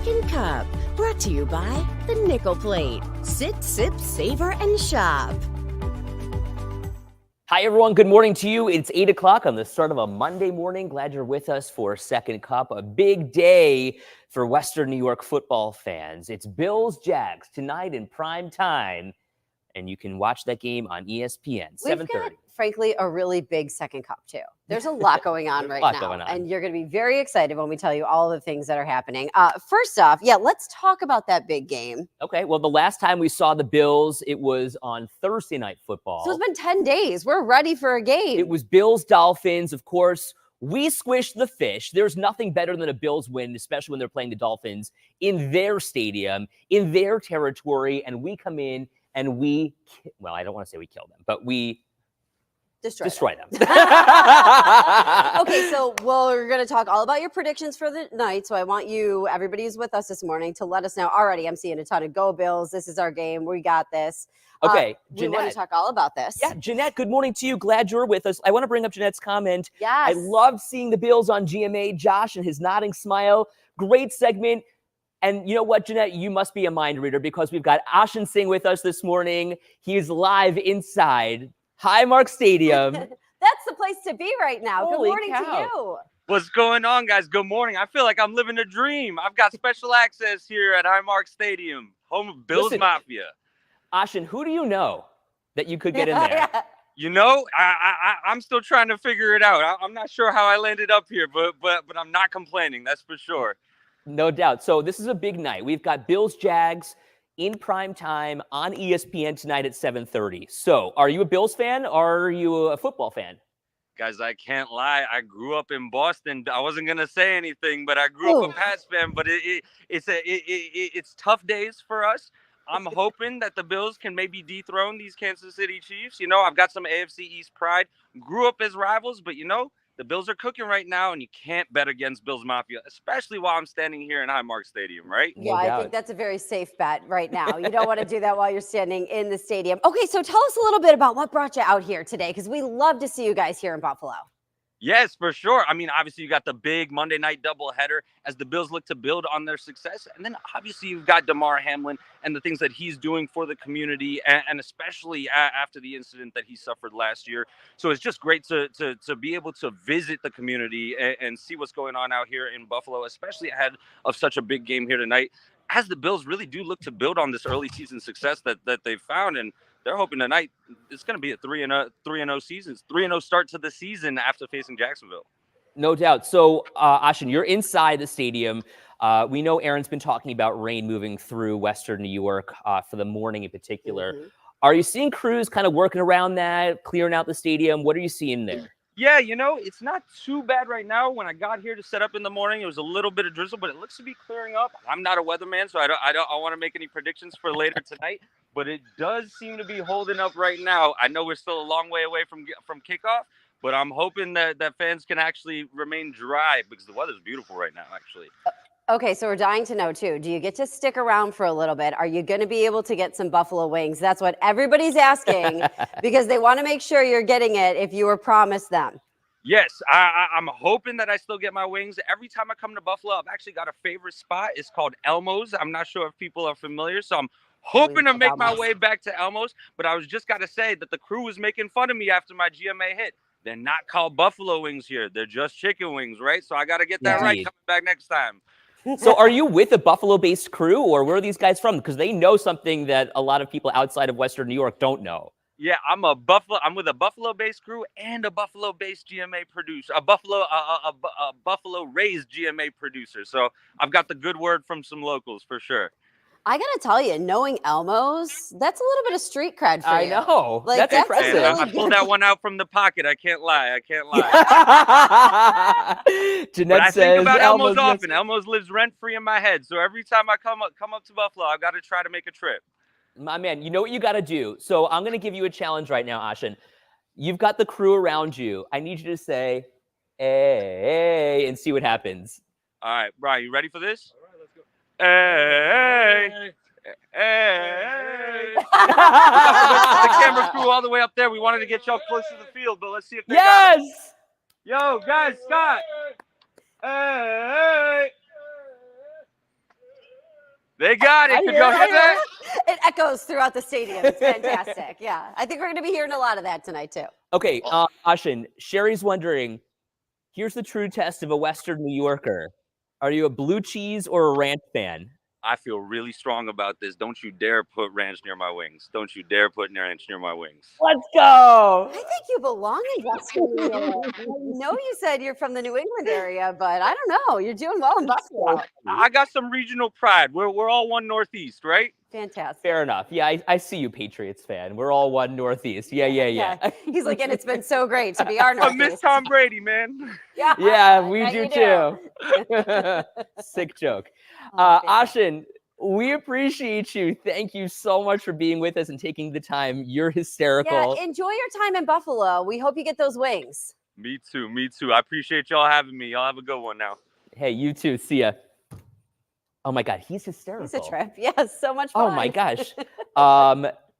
Second Cup, brought to you by the Nickel Plate. Sit, sip, savor, and shop. Hi, everyone. Good morning to you. It's 8 o'clock on the start of a Monday morning. Glad you're with us for Second Cup, a big day for Western New York football fans. It's Bills-Jags tonight in prime time, and you can watch that game on ESPN, 7:30. We've got, frankly, a really big Second Cup, too. There's a lot going on right now, and you're going to be very excited when we tell you all the things that are happening. First off, let's talk about that big game. Okay, well, the last time we saw the Bills, it was on Thursday Night Football. So it's been 10 days. We're ready for a game. It was Bills-Dolphins, of course. We squished the fish. There's nothing better than a Bills win, especially when they're playing the Dolphins in their stadium, in their territory, and we come in and I don't want to say we kill them, but we destroy them. Okay, so we're going to talk all about your predictions for the night. So I want everybody who's with us this morning, to let us know. Already, I'm seeing a ton of go Bills. This is our game. We got this. Okay, we want to talk all about this. Yeah, Jeanette, good morning to you. Glad you're with us. I want to bring up Jeanette's comment. Yes. I loved seeing the Bills on GMA. Josh and his nodding smile. Great segment. And you know what, Jeanette? You must be a mind reader because we've got Ashin Singh with us this morning. He's live inside Highmark Stadium. That's the place to be right now. Holy Good morning cow. to you. What's going on, guys? Good morning. I feel like I'm living a dream. I've got special access here at Highmark Stadium, home of Bills Mafia. Ashin, who do you know that you could get in there? You know, I'm still trying to figure it out. I'm not sure how I landed up here, but I'm not complaining. That's for sure. No doubt. So this is a big night. We've got Bills-Jags in prime time on ESPN tonight at 7:30. So are you a Bills fan or are you a football fan? Guys, I can't lie. I grew up in Boston. I wasn't going to say anything, but I grew up a Pats fan. But it's tough days for us. I'm hoping that the Bills can maybe dethrone these Kansas City Chiefs. You know, I've got some AFC East pride. Grew up as rivals, but, you know, the Bills are cooking right now, and you can't bet against Bills Mafia, especially while I'm standing here in Highmark Stadium, right? Yeah, I think that's a very safe bet right now. You don't want to do that while you're standing in the stadium. Okay, so tell us a little bit about what brought you out here today, because we love to see you guys here in Buffalo. Yes, for sure. I mean, obviously, you got the big Monday night doubleheader as the Bills look to build on their success. And then, obviously, you've got Damar Hamlin and the things that he's doing for the community, and especially after the incident that he suffered last year. So it's just great to be able to visit the community and see what's going on out here in Buffalo, especially ahead of such a big game here tonight, as the Bills really do look to build on this early season success that they've found. And they're hoping tonight it's going to be a 3-0 season, 3-0 start to the season after facing Jacksonville. No doubt. So, Ashin, you're inside the stadium. We know Aaron's been talking about rain moving through Western New York for the morning in particular. Mm-hmm. Are you seeing crews kind of working around that, clearing out the stadium? What are you seeing there? Yeah, you know, it's not too bad right now. When I got here to set up in the morning, it was a little bit of drizzle, but it looks to be clearing up. I'm not a weatherman, so I don't want to make any predictions for later tonight, but it does seem to be holding up right now. I know we're still a long way away from kickoff, but I'm hoping that fans can actually remain dry because the weather's beautiful right now, actually. Okay, so we're dying to know, too. Do you get to stick around for a little bit? Are you going to be able to get some buffalo wings? That's what everybody's asking because they want to make sure you're getting it if you were promised them. Yes, I'm hoping that I still get my wings. Every time I come to Buffalo, I've actually got a favorite spot. It's called Elmo's. I'm not sure if people are familiar, so I'm hoping to make my way back to Elmo's. But I was just got to say that the crew was making fun of me after my GMA hit. They're not called buffalo wings here. They're just chicken wings, right? So I got to get that right coming back next time. So are you with a Buffalo-based crew, or where are these guys from? Because they know something that a lot of people outside of Western New York don't know. Yeah, I'm with a Buffalo-based crew and a Buffalo-based GMA producer, a Buffalo-raised GMA producer. So I've got the good word from some locals for sure. I got to tell you, knowing Elmo's, that's a little bit of street cred for you. I know. Like, that's impressive. Really I pulled that one out from the pocket. I can't lie. Jeanette but I says think about Elmo's often. Elmo's lives rent-free in my head. So every time I come up to Buffalo, I've got to try to make a trip. My man, you know what you got to do. So I'm going to give you a challenge right now, Ashin. You've got the crew around you. I need you to say, hey, and see what happens. All right, Brian, you ready for this? All right, let's go. Hey. The camera crew all the way up there. We wanted to get y'all close to the field, but let's see if they got it. Yo, guys, Scott. Hey. They got it. Could y'all hear that? It echoes throughout the stadium. It's fantastic. Yeah. I think we're going to be hearing a lot of that tonight, too. Okay, Ashin, Sherry's wondering, here's the true test of a Western New Yorker. Are you a blue cheese or a ranch fan? I feel really strong about this. Don't you dare put ranch near my wings. Don't you dare put ranch near my wings. Let's go. I think you belong in Western New York. I know you said you're from the New England area, but I don't know. You're doing well in Buffalo. I got some regional pride. We're all one Northeast, right? Mm-hmm. Fantastic. Fair enough. Yeah, I see you, Patriots fan. We're all one Northeast. Yeah. He's like, and it's been so great to be our I Northeast. miss Tom Brady, man. Yeah, we Yeah, do you too. Sick joke. Ashin, we appreciate you. Thank you so much for being with us and taking the time. You're hysterical. Yeah, enjoy your time in Buffalo. We hope you get those wings. Me too. I appreciate y'all having me. Y'all have a good one now. Hey, you too. See ya. Oh my God, he's hysterical. It's a trip. Yes, so much fun. Oh my gosh.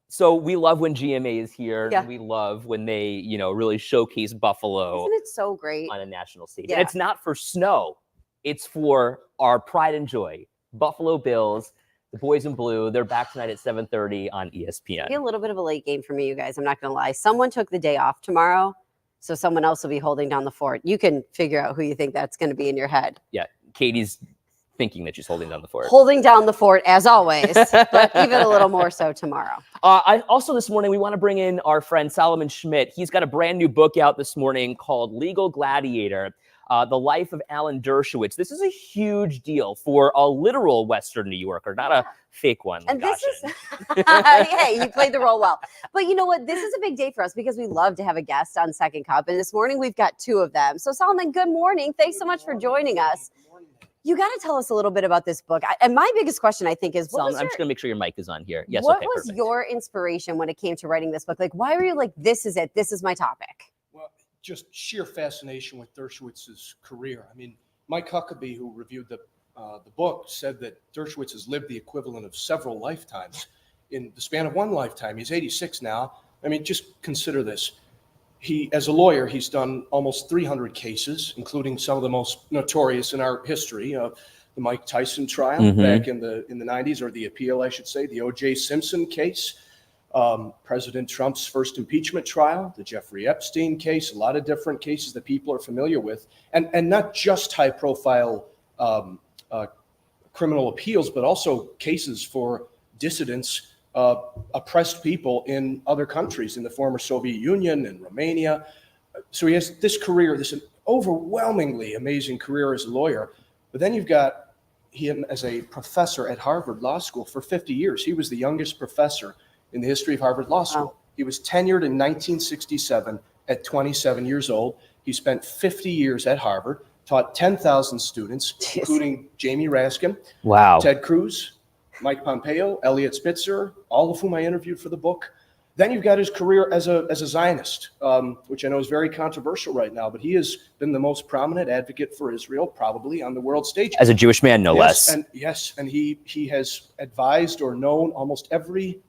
So we love when GMA is here. Yeah. And we love when they, really showcase Buffalo Isn't it so great? on a national stage. Yeah. And it's not for snow. It's for our pride and joy. Buffalo Bills, the boys in blue. They're back tonight at 7:30 on ESPN. Be a little bit of a late game for me, you guys. I'm not going to lie. Someone took the day off tomorrow, so someone else will be holding down the fort. You can figure out who you think that's going to be in your head. Yeah, Katie's thinking that she's holding down the fort. Holding down the fort, as always, but even a little more so tomorrow. I also this morning, we want to bring in our friend Solomon Schmidt. He's got a brand new book out this morning called Legal Gladiator, The Life of Alan Dershwitz. This is a huge deal for a literal Western New Yorker, not a fake one. And like this Ashin. is, hey, you played the role well. But you know what? This is a big day for us because we love to have a guest on Second Cup. And this morning we've got two of them. So Solomon, good morning. Thanks so much for joining us. You got to tell us a little bit about this book. And my biggest question, I think, is Solomon, I'm just going to make sure your mic is on here. Yes, what okay, was perfect. your inspiration when it came to writing this book? Like, why were you like, this is it. This is my topic. Well, just sheer fascination with Dershwitz's career. I mean, Mike Huckabee, who reviewed the book, said that Dershwitz has lived the equivalent of several lifetimes in the span of one lifetime. He's 86 now. I mean, just consider this. As a lawyer, he's done almost 300 cases, including some of the most notorious in our history. The Mike Tyson trial back in the 90s, or the appeal, I should say, the O.J. Simpson case, President Trump's first impeachment trial, the Jeffrey Epstein case, a lot of different cases that people are familiar with, and not just high-profile criminal appeals, but also cases for dissidents, oppressed people in other countries, in the former Soviet Union and Romania. So he has this career, this overwhelmingly amazing career as a lawyer. But then you've got him as a professor at Harvard Law School for 50 years. He was the youngest professor in the history of Harvard Law School. Wow. He was tenured in 1967 at 27 years old. He spent 50 years at Harvard, taught 10,000 students, including Jamie Raskin, Ted Cruz, Mike Pompeo, Elliot Spitzer, all of whom I interviewed for the book. Then you've got his career as a Zionist, which I know is very controversial right now, but he has been the most prominent advocate for Israel, probably on the world stage. As a Jewish man, no less. And he has advised or known almost every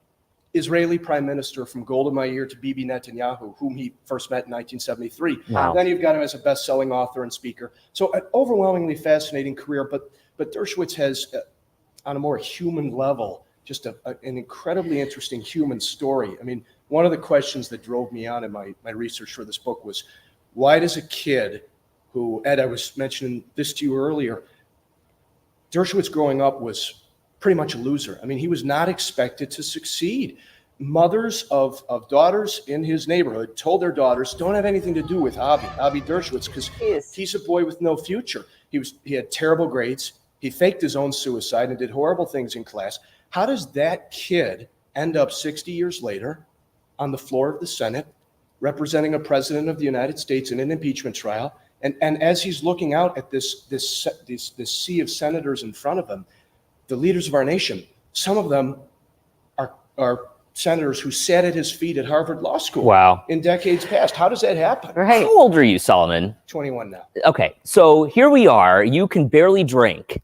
Israeli prime minister from Golda Meir to Bibi Netanyahu, whom he first met in 1973. Wow. Then you've got him as a best-selling author and speaker. So an overwhelmingly fascinating career, but Dershwitz has, on a more human level, just an incredibly interesting human story. I mean, one of the questions that drove me on in my research for this book was, why does a kid who, Ed, I was mentioning this to you earlier, Dershwitz growing up was pretty much a loser. I mean, he was not expected to succeed. Mothers of daughters in his neighborhood told their daughters, don't have anything to do with Avi Dershwitz, because he's a boy with no future. He had terrible grades. He faked his own suicide and did horrible things in class. How does that kid end up 60 years later on the floor of the Senate, representing a president of the United States in an impeachment trial? And as he's looking out at this sea of senators in front of him, the leaders of our nation, some of them are senators who sat at his feet at Harvard Law School in decades past. How does that happen? Right. How old are you, Solomon? 21 now. Okay, so here we are. You can barely drink,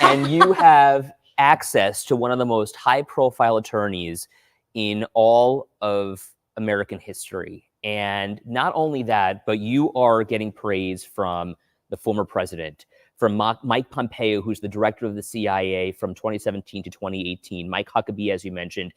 and you have access to one of the most high-profile attorneys in all of American history. And not only that, but you are getting praise from the former president from Mike Pompeo, who's the director of the CIA from 2017 to 2018, Mike Huckabee, as you mentioned.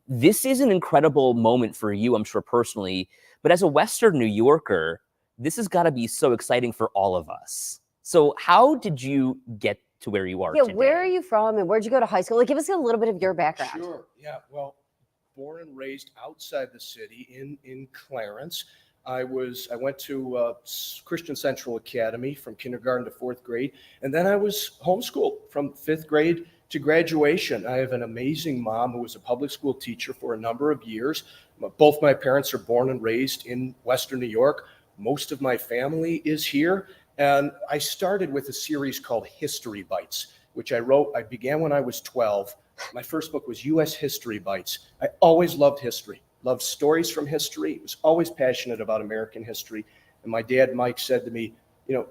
This is an incredible moment for you, I'm sure, personally. But as a Western New Yorker, this has got to be so exciting for all of us. So how did you get to where you are today? Where are you from and where'd you go to high school? Like, give us a little bit of your background. Sure. Yeah. Well, born and raised outside the city in Clarence. I went to Christian Central Academy from kindergarten to 4th grade, and then I was homeschooled from 5th grade to graduation. I have an amazing mom who was a public school teacher for a number of years. Both my parents are born and raised in Western New York. Most of my family is here, and I started with a series called History Bites, which I began when I was 12. My first book was U.S. History Bites. I always loved history. Loved stories from history, was always passionate about American history. And my dad, Mike, said to me,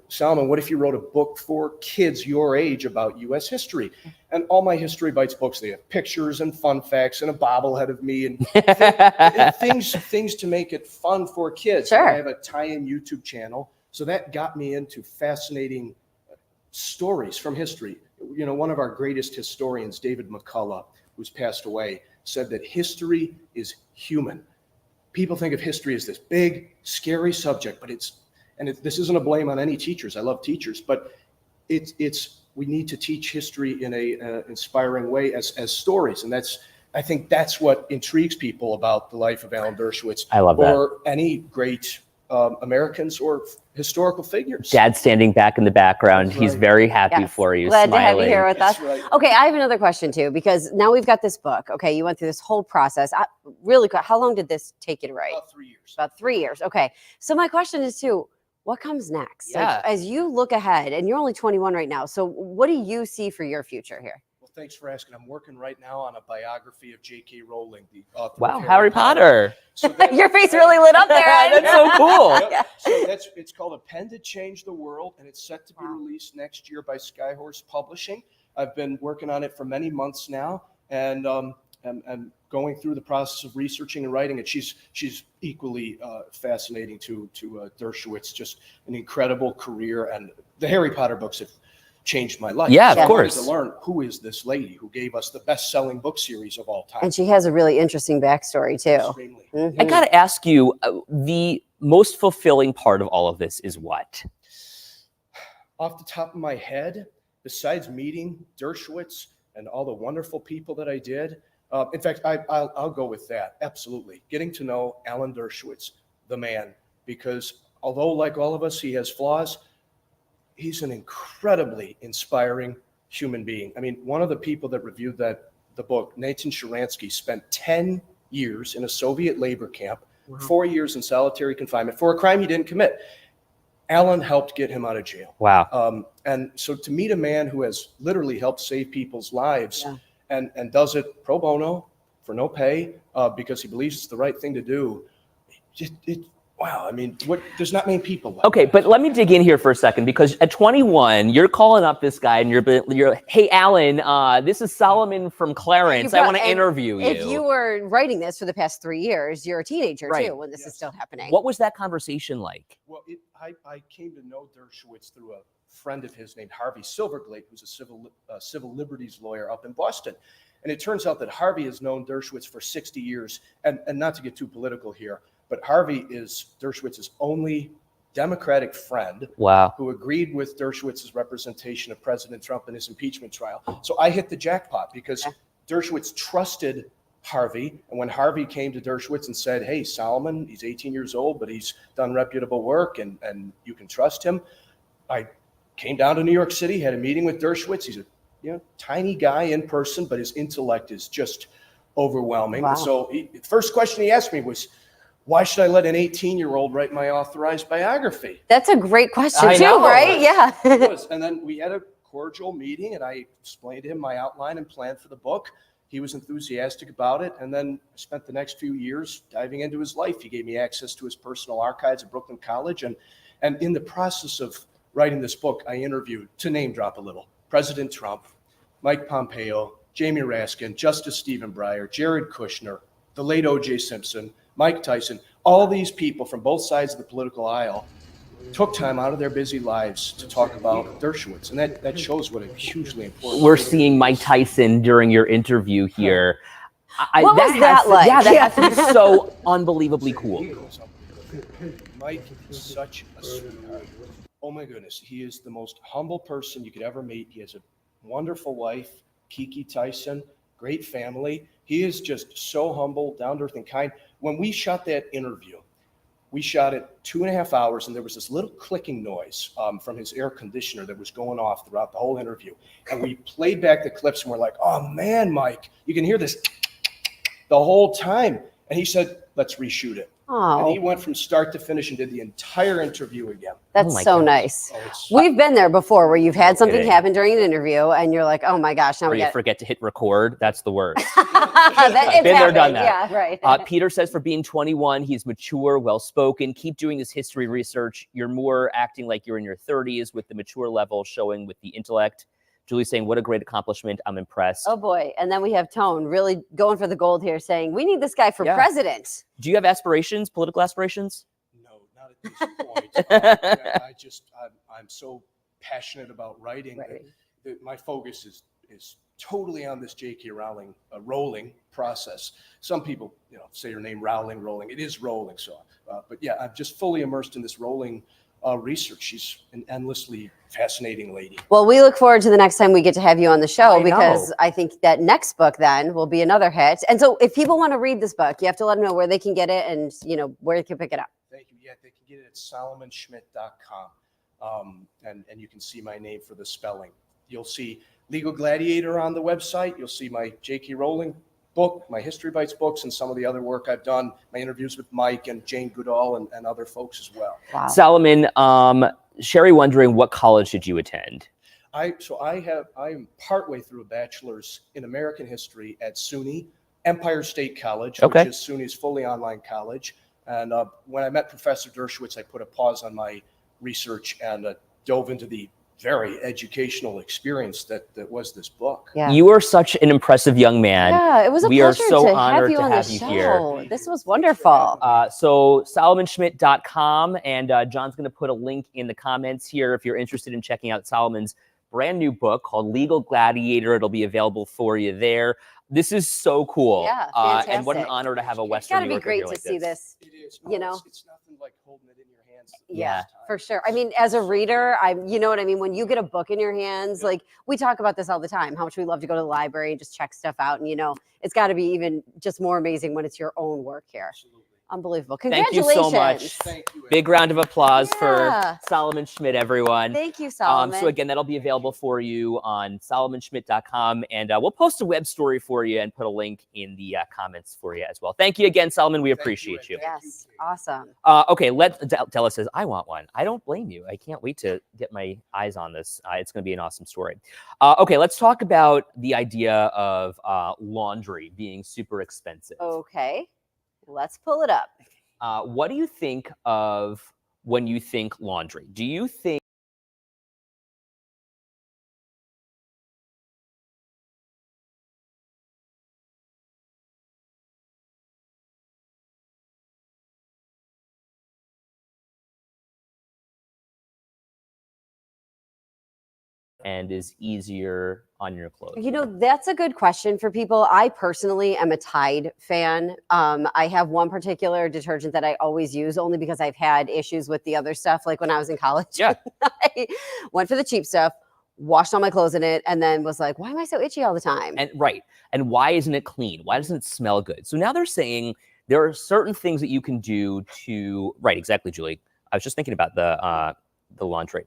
Solomon, what if you wrote a book for kids your age about U.S. history? And all my History Bites books, they have pictures and fun facts and a bobblehead of me and things to make it fun for kids. Sure. And I have a tie-in YouTube channel. So that got me into fascinating stories from history. One of our greatest historians, David McCullough, who's passed away, said that history is human. People think of history as this big, scary subject, but this isn't a blame on any teachers. I love teachers, but we need to teach history in a inspiring way as stories, and I think that's what intrigues people about the life of Alan Dershwitz. I love that. Or any great Americans or historical figures. Dad standing back in the background. That's He's right. very happy Yes. for you, Glad to have you smiling. here with us. That's right. Okay, I have another question too, because now we've got this book. Okay, you went through this whole process. Really quick, how long did this take you to write? About 3 years. About 3 years. Okay, so my question is too, what comes next? Yeah. As you look ahead, and you're only 21 right now, so what do you see for your future here? Well, thanks for asking. I'm working right now on a biography of J.K. Rowling, the author Wow, of Harry Potter. So that- Your face really lit up there. That's so cool. Yep. So it's called A Pen to Change the World, and it's set to be released next year by Skyhorse Publishing. I've been working on it for many months now, and I'm going through the process of researching and writing it. She's equally fascinating to Dershwitz. Just an incredible career, and the Harry Potter books have changed my life. Yeah, of So I wanted course. to learn who is this lady who gave us the best-selling book series of all time. And she has a really interesting backstory too. Extremely. Mhm. I got to ask you, the most fulfilling part of all of this is what? Off the top of my head, besides meeting Dershwitz and all the wonderful people that I did, in fact, I'll go with that. Absolutely. Getting to know Alan Dershwitz, the man, because although like all of us, he has flaws, he's an incredibly inspiring human being. I mean, one of the people that reviewed the book, Nathan Sharansky, spent 10 years in a Soviet labor camp, 4 years in solitary confinement for a crime he didn't commit. Alan helped get him out of jail. Wow. And so to meet a man who has literally helped save people's lives and does it pro bono for no pay because he believes it's the right thing to do, wow. I mean, there's not many people like Okay, that. but let me dig in here for a second, because at 21, you're calling up this guy and you're hey, Alan, this is Solomon from Clarence. I want to interview you. If you were writing this for the past 3 years, you're a teenager Right. too when this is still happening. What was that conversation like? Well, I came to know Dershwitz through a friend of his named Harvey Silverglate, who's a civil liberties lawyer up in Boston. And it turns out that Harvey has known Dershwitz for 60 years. And not to get too political here, but Harvey is Dershwitz's only Democratic friend. Wow. Who agreed with Dershwitz's representation of President Trump in his impeachment trial. So I hit the jackpot because Dershwitz trusted Harvey. And when Harvey came to Dershwitz and said, hey, Solomon, he's 18 years old, but he's done reputable work and you can trust him. I came down to New York City, had a meeting with Dershwitz. He's a tiny guy in person, but his intellect is just overwhelming. Wow. So the first question he asked me was, why should I let an 18-year-old write my authorized biography? That's a great question I too, know. right? Yeah. It was. And then we had a cordial meeting, and I explained to him my outline and plan for the book. He was enthusiastic about it, and then spent the next few years diving into his life. He gave me access to his personal archives at Brooklyn College, and in the process of writing this book, I interviewed, to name drop a little, President Trump, Mike Pompeo, Jamie Raskin, Justice Stephen Breyer, Jared Kushner, the late O.J. Simpson, Mike Tyson, all these people from both sides of the political aisle took time out of their busy lives to talk about Dershwitz. And that shows what a hugely important. We're seeing Mike Tyson during your interview here. What was that like? Yeah, that has to be so unbelievably cool. Mike is such a sweetheart. Oh my goodness, he is the most humble person you could ever meet. He has a wonderful wife, Kiki Tyson, great family. He is just so humble, down to earth, and kind. When we shot that interview, we shot it 2.5 hours, and there was this little clicking noise from his air conditioner that was going off throughout the whole interview. And we played back the clips, and we're like, oh man, Mike, you can hear this the whole time. And he said, let's reshoot it. And he went from start to finish and did the entire interview again. That's so nice. Oh, it's- We've been there before where you've had something happen during an interview and you're like, oh my gosh, now Or we you get forget to hit record. That's the worst. It's Been there, done happened. that. Yeah, right. Peter says, for being 21, he's mature, well-spoken. Keep doing this history research. You're more acting like you're in your 30s with the mature level showing with the intellect. Julie's saying, what a great accomplishment. I'm impressed. Oh boy. And then we have Tone really going for the gold here saying, we need this guy for president. Do you have aspirations, political aspirations? No, not at this point. I'm so passionate about writing that my focus is totally on this J.K. Rowling rolling process. Some people, say your name Rowling, rolling. It is rolling. So, but yeah, I'm just fully immersed in this rolling research. She's an endlessly fascinating lady. Well, we look forward to the next time we get to have you on the show, I because know. I think that next book then will be another hit. And so if people want to read this book, you have to let them know where they can get it and, where they can pick it up. Thank you. Yeah, they can get it at solomonschmidt.com. And you can see my name for the spelling. You'll see Legal Gladiator on the website. You'll see my J.K. Rowling book, my History Bites books, and some of the other work I've done, my interviews with Mike and Jane Goodall and other folks as well. Wow. Solomon, Sherry wondering, what college did you attend? I'm partway through a bachelor's in American history at SUNY, Empire State College, Okay. which is SUNY's fully online college. And when I met Professor Dershwitz, I put a pause on my research and dove into the very educational experience that was this book. Yeah. You are such an impressive young man. Yeah, it was a We are pleasure so to honored have you to on have the you show. here. This was wonderful. So solomonschmidt.com, and John's going to put a link in the comments here if you're interested in checking out Solomon's brand new book called Legal Gladiator. It'll be available for you there. This is so cool. Yeah, and what an fantastic. honor to have a It's Western got to New be Yorker great here to like see this. It is. It's nothing like holding it in your hands. Yeah, for sure. I mean, as a reader, you know what I mean? When you get a book in your hands, like we talk about this all the time, how much we love to go to the library and just check stuff out. And, it's got to be even just more amazing when it's your own work here. Absolutely. Unbelievable. Thank you Congratulations. so much. Thank you. Big round of applause Yeah. for Solomon Schmidt, everyone. Thank you, Solomon. So again, that'll be available for you on solomonschmidt.com, and we'll post a web story for you and put a link in the comments for you as well. Thank you again, Solomon. We appreciate you. Yes, awesome. Okay, Della says, I want one. I don't blame you. I can't wait to get my eyes on this. It's going to be an awesome story. Okay, let's talk about the idea of laundry being super expensive. Okay, let's pull it up. What do you think of when you think laundry? Do you think and is easier on your clothes? That's a good question for people. I personally am a Tide fan. I have one particular detergent that I always use only because I've had issues with the other stuff. Like when I was in college, Yeah. I went for the cheap stuff, washed all my clothes in it, and then was like, why am I so itchy all the time? And right. And why isn't it clean? Why doesn't it smell good? So now they're saying there are certain things that you can do to, right, exactly, Julie. I was just thinking about the laundry.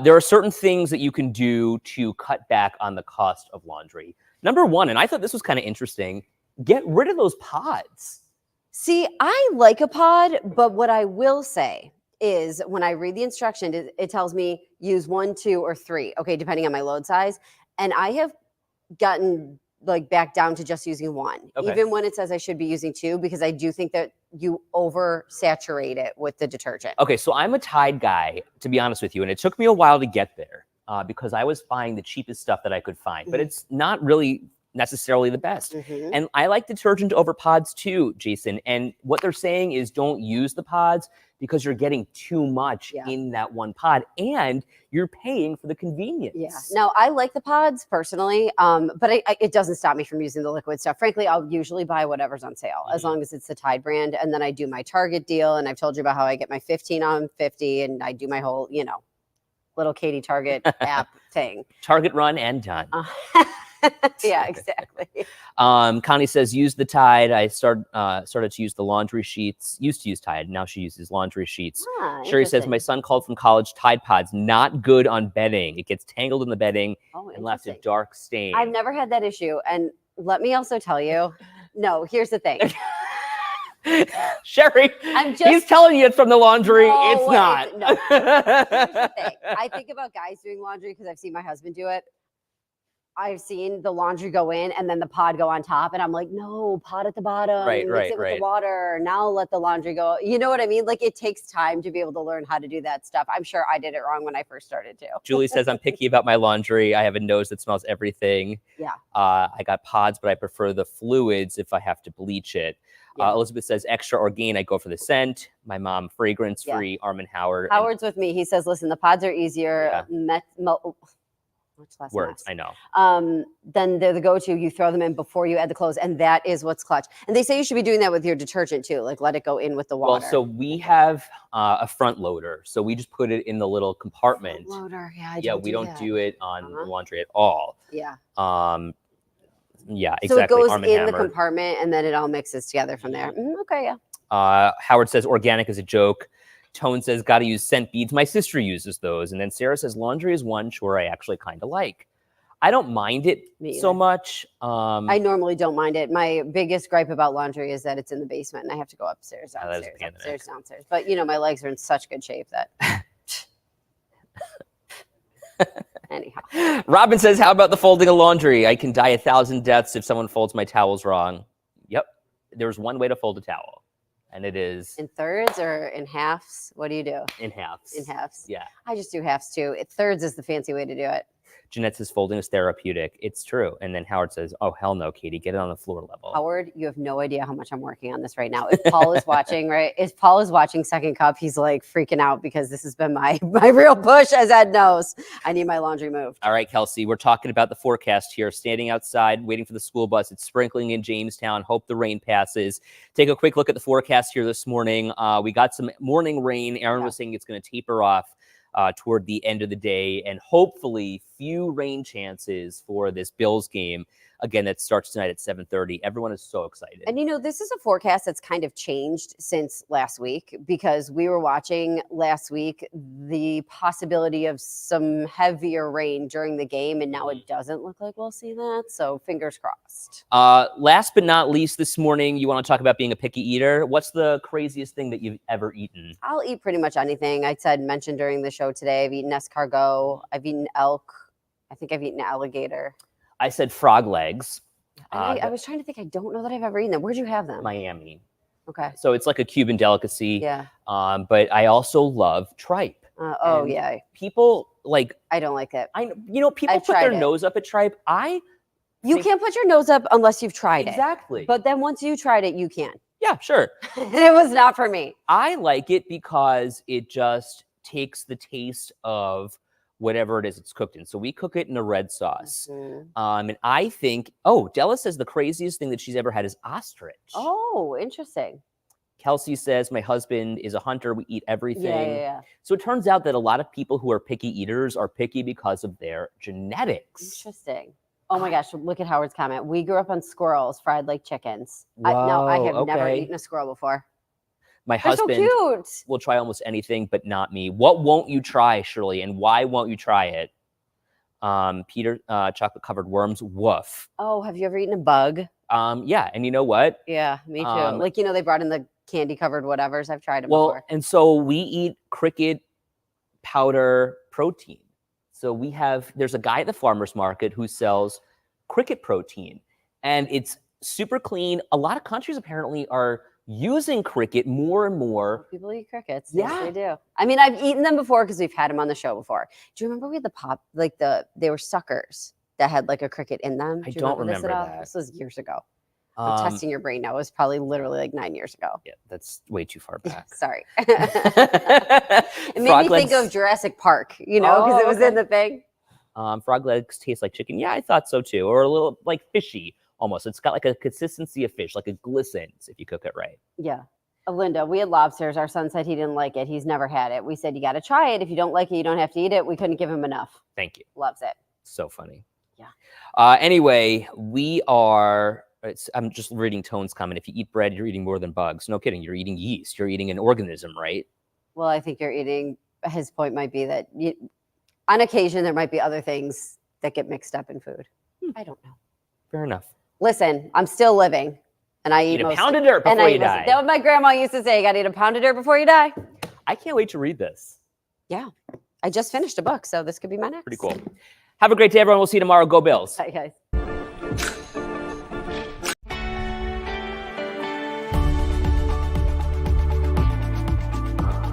There are certain things that you can do to cut back on the cost of laundry. Number one, and I thought this was kind of interesting, get rid of those pods. See, I like a pod, but what I will say is when I read the instruction, it tells me use 1, 2, or 3, okay, depending on my load size. And I have gotten back down to just using 1, Okay. even when it says I should be using 2, because I do think that you oversaturate it with the detergent. Okay, so I'm a Tide guy, to be honest with you, and it took me a while to get there because I was buying the cheapest stuff that I could find, but it's not really necessarily the best. Mhm. And I like detergent over pods too, Jason. And what they're saying is don't use the pods because you're getting too much Yeah. in that one pod and you're paying for the convenience. Yeah. Now, I like the pods personally, but it doesn't stop me from using the liquid stuff. Frankly, I'll usually buy whatever's on sale as long as it's the Tide brand. And then I do my Target deal. And I've told you about how I get my 15 on 50 and I do my whole, little Katie Target app thing. Target run and done. Yeah, exactly. Connie says, use the Tide. I started to use the laundry sheets. Used to use Tide. Now she uses laundry sheets. Sherry says, my son called from college, Tide Pods, not good on bedding. It gets tangled in the bedding and left a dark stain. I've never had that issue. And let me also tell you, no, here's the thing. Sherry, he's telling you it's from the laundry. No, it's not. no. Here's the thing. I think about guys doing laundry because I've seen my husband do it. I've seen the laundry go in and then the pod go on top. And I'm like, no, pod at the bottom. Right. With the water. Now let the laundry go. You know what I mean? Like, it takes time to be able to learn how to do that stuff. I'm sure I did it wrong when I first started too. Julie says, I'm picky about my laundry. I have a nose that smells everything. Yeah. I got pods, but I prefer the fluids if I have to bleach it. Yeah. Elizabeth says, extra Orgain, I go for the scent. My mom, fragrance-free. Armin Howard. Howard's with me. He says, listen, the pods are easier. Words, I know. Then they're the go-to. You throw them in before you add the clothes, and that is what's clutch. And they say you should be doing that with your detergent too, like let it go in with the water. Well, so we have a front loader, so we just put it in the little compartment. Front loader, we don't do it on laundry at all. Yeah. Yeah, exactly. So it goes Arm & in Hammer. the compartment, and then it all mixes together from there. Okay, yeah. Howard says organic is a joke. Tone says, got to use scent beads. My sister uses those. And then Sarah says, laundry is one chore I actually kind of like. I don't mind it so much. I normally don't mind it. My biggest gripe about laundry is that it's in the basement and I have to go upstairs, downstairs. But, my legs are in such good shape that... Anyhow. Robin says, how about the folding of laundry? I can die 1,000 deaths if someone folds my towels wrong. Yep. There's one way to fold a towel. And it is in thirds or in halves. What do you do? In halves. In halves. Yeah. I just do halves too. Thirds is the fancy way to do it. Jeanette says folding is therapeutic. It's true. And then Howard says, oh, hell no, Katie, get it on the floor level. Howard, you have no idea how much I'm working on this right now. If Paul is watching, if Paul is watching Second Cup, he's like freaking out because this has been my real push, as Ed knows. I need my laundry moved. All right, Kelsey, we're talking about the forecast here. Standing outside, waiting for the school bus. It's sprinkling in Jamestown. Hope the rain passes. Take a quick look at the forecast here this morning. We got some morning rain. Aaron was saying it's going to taper off toward the end of the day, and hopefully few rain chances for this Bills game. Again, that starts tonight at 7:30. Everyone is so excited. And this is a forecast that's kind of changed since last week because we were watching last week the possibility of some heavier rain during the game, and now it doesn't look like we'll see that. So fingers crossed. Last but not least this morning, you want to talk about being a picky eater. What's the craziest thing that you've ever eaten? I'll eat pretty much anything. I mentioned during the show today, I've eaten escargot. I've eaten elk. I think I've eaten alligator. I said frog legs. I was trying to think. I don't know that I've ever eaten them. Where'd you have them? Miami. Okay. So it's like a Cuban delicacy. Yeah. But I also love tripe. Yeah. People like. I don't like it. People put their nose up at tripe. You can't put your nose up unless you've tried it. Exactly. But then once you tried it, you can. Yeah, sure. It was not for me. I like it because it just takes the taste of whatever it is it's cooked in. So we cook it in a red sauce. And I think, Della says the craziest thing that she's ever had is ostrich. Oh, interesting. Kelsey says, my husband is a hunter. We eat everything. Yeah. So it turns out that a lot of people who are picky eaters are picky because of their genetics. Interesting. Oh my gosh, look at Howard's comment. We grew up on squirrels fried like chickens. Whoa, I have never eaten a squirrel before. My They're husband so cute. will try almost anything, but not me. What won't you try, Shirley? And why won't you try it? Peter, chocolate covered worms. Woof. Oh, have you ever eaten a bug? Yeah. And you know what? Yeah, me too. They brought in the candy covered whatevers. I've tried them before. And so we eat cricket powder protein. So there's a guy at the farmer's market who sells cricket protein, and it's super clean. A lot of countries apparently are using cricket more and more. People eat crickets. Yeah. Yes, they do. I mean, I've eaten them before because we've had them on the show before. Do you remember we had they were suckers that had like a cricket in them. I Do you don't this at remember all? that. This was years ago. I'm testing your brain now. It was probably literally like 9 years ago. Yeah, that's way too far back. Sorry. It made Frog me think legs- of Jurassic Park, you know, because Oh, it was okay. in the thing. Frog legs taste like chicken. Yeah, I thought so too. Or a little like fishy almost. It's got like a consistency of fish, like it glistens if you cook it right. Yeah. Linda, we had lobsters. Our son said he didn't like it. He's never had it. We said, you got to try it. If you don't like it, you don't have to eat it. We couldn't give him enough. Thank you. Loves it. So funny. Yeah. Anyway, I'm just reading Tone's comment. If you eat bread, you're eating more than bugs. No kidding. You're eating yeast. You're eating an organism, right? Well, I think you're eating. His point might be that on occasion, there might be other things that get mixed up in food. I don't know. Fair enough. Listen, I'm still living, and I eat Eat a most pound of dirt before you That die. what my grandma used to say. You got to eat a pound of dirt before you die. I can't wait to read this. Yeah, I just finished a book, so this could be my next. Pretty cool. Have a great day, everyone. We'll see you tomorrow. Go Bills. Bye, guys.